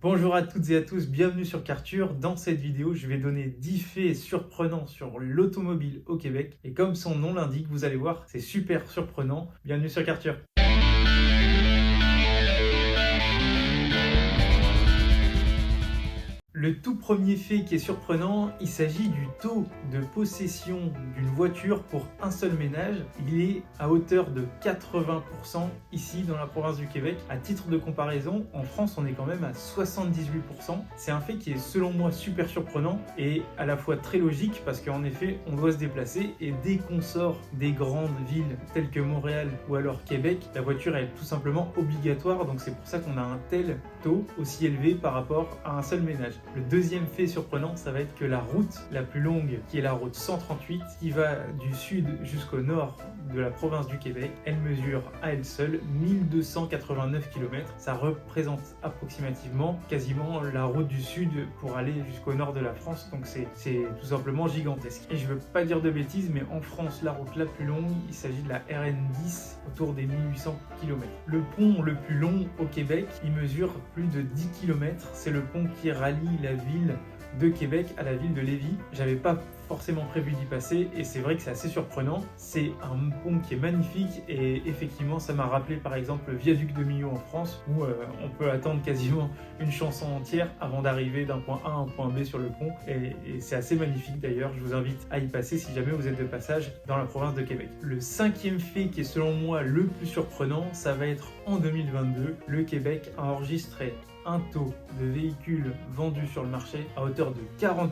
Bonjour à toutes et à tous, bienvenue sur Karture. Dans cette vidéo, je vais donner 10 faits surprenants sur l'automobile au Québec. Et comme son nom l'indique, vous allez voir, c'est super surprenant. Bienvenue sur Karture. Le tout premier fait qui est surprenant, il s'agit du taux de possession d'une voiture pour un seul ménage. Il est à hauteur de 80% ici dans la province du Québec. À titre de comparaison, en France, on est quand même à 78%. C'est un fait qui est selon moi super surprenant et à la fois très logique parce qu'en effet, on doit se déplacer et dès qu'on sort des grandes villes telles que Montréal ou alors Québec, la voiture est tout simplement obligatoire. Donc c'est pour ça qu'on a un tel taux aussi élevé par rapport à un seul ménage. Le deuxième fait surprenant, ça va être que la route la plus longue, qui est la route 138, qui va du sud jusqu'au nord de la province du Québec, elle mesure à elle seule 1289 km. Ça représente approximativement quasiment la route du sud pour aller jusqu'au nord de la France, donc c'est tout simplement gigantesque. Et je veux pas dire de bêtises, mais en France, la route la plus longue, il s'agit de la RN10, autour des 1800 km. Le pont le plus long au Québec, il mesure plus de 10 km. C'est le pont qui rallie la ville de Québec à la ville de Lévis. J'avais pas forcément prévu d'y passer et c'est vrai que c'est assez surprenant. C'est un pont qui est magnifique et effectivement ça m'a rappelé par exemple le viaduc de Millau en France où on peut attendre quasiment une chanson entière avant d'arriver d'un point A à un point B sur le pont et c'est assez magnifique d'ailleurs. Je vous invite à y passer si jamais vous êtes de passage dans la province de Québec. Le cinquième fait qui est selon moi le plus surprenant, ça va être en 2022, le Québec a enregistré un taux de véhicules vendus sur le marché à hauteur de 40%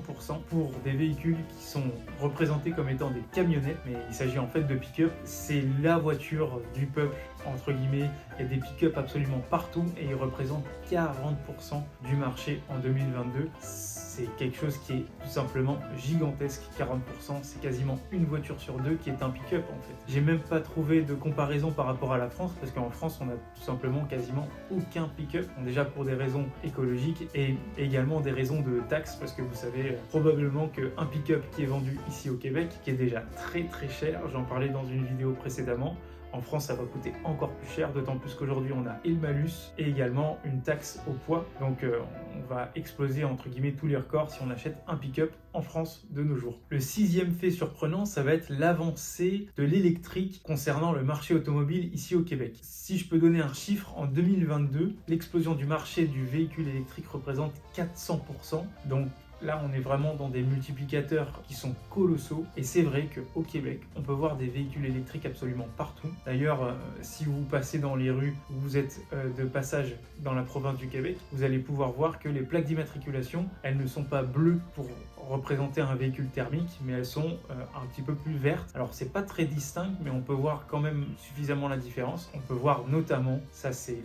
pour des véhicules qui sont représentés comme étant des camionnettes, mais il s'agit en fait de pick-up. C'est la voiture du peuple, entre guillemets. Il y a des pick-up absolument partout et ils représentent 40% du marché en 2022. C'est quelque chose qui est tout simplement gigantesque. 40%, c'est quasiment une voiture sur deux qui est un pick-up en fait. J'ai même pas trouvé de comparaison par rapport à la France parce qu'en France on a tout simplement quasiment aucun pick-up. Déjà pour des raisons écologiques et également des raisons de taxes parce que vous savez probablement qu'un pick-up qui est vendu ici au Québec, qui est déjà très très cher, j'en parlais dans une vidéo précédemment, en France, ça va coûter encore plus cher, d'autant plus qu'aujourd'hui, on a et le malus et également une taxe au poids. Donc, on va exploser, entre guillemets, tous les records si on achète un pick-up en France de nos jours. Le sixième fait surprenant, ça va être l'avancée de l'électrique concernant le marché automobile ici au Québec. Si je peux donner un chiffre, en 2022, l'explosion du marché du véhicule électrique représente 400%. Donc, là, on est vraiment dans des multiplicateurs qui sont colossaux et c'est vrai qu'au Québec, on peut voir des véhicules électriques absolument partout. D'ailleurs, si vous passez dans les rues ou vous êtes de passage dans la province du Québec, vous allez pouvoir voir que les plaques d'immatriculation, elles ne sont pas bleues pour représenter un véhicule thermique, mais elles sont un petit peu plus vertes. Alors, c'est pas très distinct, mais on peut voir quand même suffisamment la différence. On peut voir notamment, ça c'est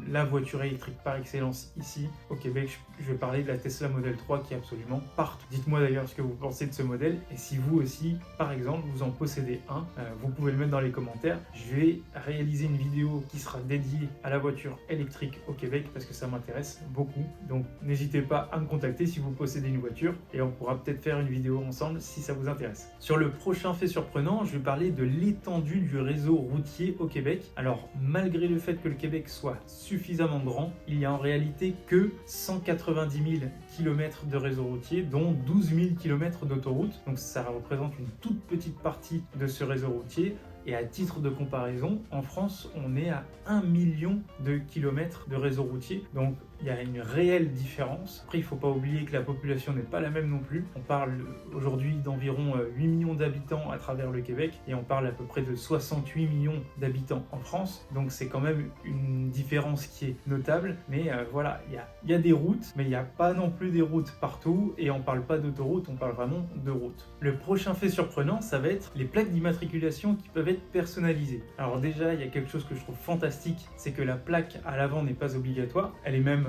la voiture électrique par excellence ici au Québec. Je vais parler de la Tesla Model 3 qui est absolument partout. Dites-moi d'ailleurs ce que vous pensez de ce modèle et si vous aussi, par exemple, vous en possédez un, vous pouvez le mettre dans les commentaires. Je vais réaliser une vidéo qui sera dédiée à la voiture électrique au Québec parce que ça m'intéresse beaucoup. Donc n'hésitez pas à me contacter si vous possédez une voiture et on pourra peut-être faire une vidéo ensemble si ça vous intéresse. Sur le prochain fait surprenant, je vais parler de l'étendue du réseau routier au Québec. Alors malgré le fait que le Québec soit suffisamment grand, il y a en réalité que 190 000 km de réseau routier, dont 12 000 km d'autoroute. Donc ça représente une toute petite partie de ce réseau routier. Et à titre de comparaison, en France, on est à 1 million de kilomètres de réseau routier. Donc il y a une réelle différence. Après, il ne faut pas oublier que la population n'est pas la même non plus. On parle aujourd'hui d'environ 8 millions d'habitants à travers le Québec et on parle à peu près de 68 millions d'habitants en France. Donc c'est quand même une différence qui est notable. Mais voilà, il y a des routes, mais il n'y a pas non plus des routes partout et on ne parle pas d'autoroute, on parle vraiment de routes. Le prochain fait surprenant, ça va être les plaques d'immatriculation qui peuvent être personnalisées. Alors déjà, il y a quelque chose que je trouve fantastique, c'est que la plaque à l'avant n'est pas obligatoire. Elle est même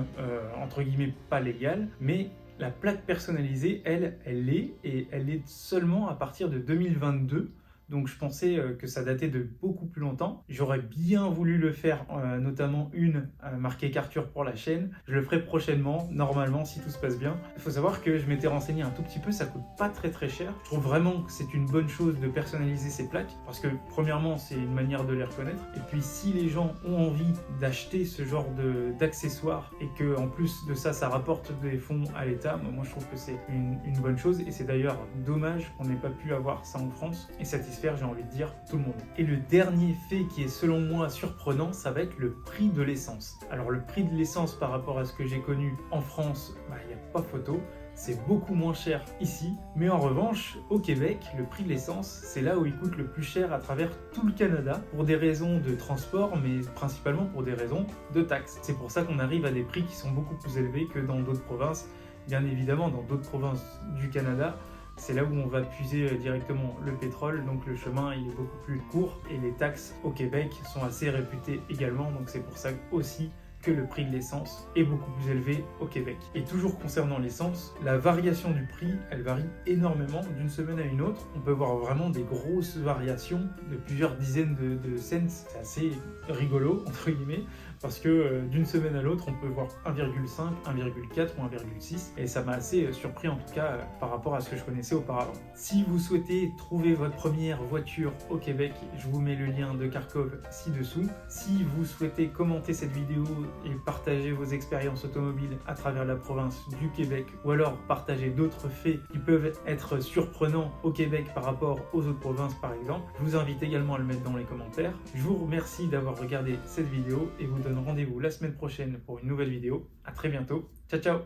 entre guillemets pas légale, mais la plaque personnalisée, elle l'est et elle est seulement à partir de 2022. donc je pensais que ça datait de beaucoup plus longtemps. J'aurais bien voulu le faire, notamment une marquée qu'Arthur pour la chaîne. Je le ferai prochainement, normalement, si tout se passe bien. Il faut savoir que je m'étais renseigné un tout petit peu, ça coûte pas très cher. Je trouve vraiment que c'est une bonne chose de personnaliser ces plaques, parce que premièrement, c'est une manière de les reconnaître, et puis si les gens ont envie d'acheter ce genre d'accessoires, et que en plus de ça, ça rapporte des fonds à l'État, moi je trouve que c'est une bonne chose, et c'est d'ailleurs dommage qu'on n'ait pas pu avoir ça en France, et satisfaire, j'ai envie de dire, tout le monde. Et le dernier fait qui est selon moi surprenant, ça va être le prix de l'essence. Alors le prix de l'essence par rapport à ce que j'ai connu en France, il n'y a pas photo. C'est beaucoup moins cher ici, mais en revanche, au Québec, le prix de l'essence, c'est là où il coûte le plus cher à travers tout le Canada, pour des raisons de transport, mais principalement pour des raisons de taxes. C'est pour ça qu'on arrive à des prix qui sont beaucoup plus élevés que dans d'autres provinces. Bien évidemment, dans d'autres provinces du Canada, c'est là où on va puiser directement le pétrole, donc le chemin il est beaucoup plus court, et les taxes au Québec sont assez réputées également, donc c'est pour ça aussi que le prix de l'essence est beaucoup plus élevé au Québec. Et toujours concernant l'essence, la variation du prix, elle varie énormément d'une semaine à une autre. On peut voir vraiment des grosses variations de plusieurs dizaines de cents. C'est assez rigolo, entre guillemets, parce que d'une semaine à l'autre, on peut voir 1,5, 1,4 ou 1,6. Et ça m'a assez surpris, en tout cas, par rapport à ce que je connaissais auparavant. Si vous souhaitez trouver votre première voiture au Québec, je vous mets le lien de Carkov ci-dessous. Si vous souhaitez commenter cette vidéo et partager vos expériences automobiles à travers la province du Québec, ou alors partager d'autres faits qui peuvent être surprenants au Québec par rapport aux autres provinces par exemple, je vous invite également à le mettre dans les commentaires. Je vous remercie d'avoir regardé cette vidéo et vous donne rendez-vous la semaine prochaine pour une nouvelle vidéo. À très bientôt, ciao ciao.